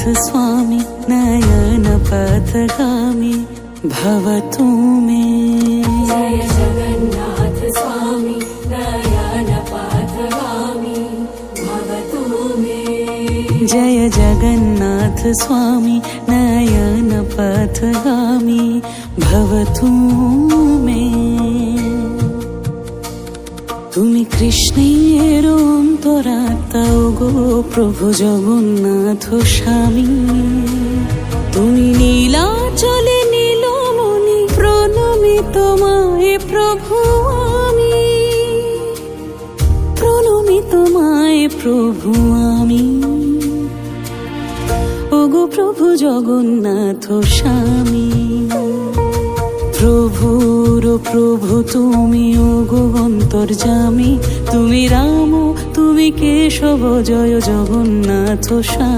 जगन्नाथ स्वामी नयन पथगामी भवतु मे। जय जगन्नाथ स्वामी नयन पथगामी भवतु मे। जय जगन्नाथ स्वामी नयन पथगामी भवतु मे। তুমি কৃষ্ণের অন্তরাত্মা গো প্রভু জগন্নাথ স্বামী। তুমি নীলাচলে নীলমণি প্রণমি তোমায় প্রভু আমি। প্রণমি তোমায় প্রভু আমি। ওগো প্রভু জগন্নাথ স্বামী। প্রভুর প্রভু তুমি ওগো অন্তর্যামী। তুমি রাম তুমি কেশব জয় জগন্নাথ স্বামী।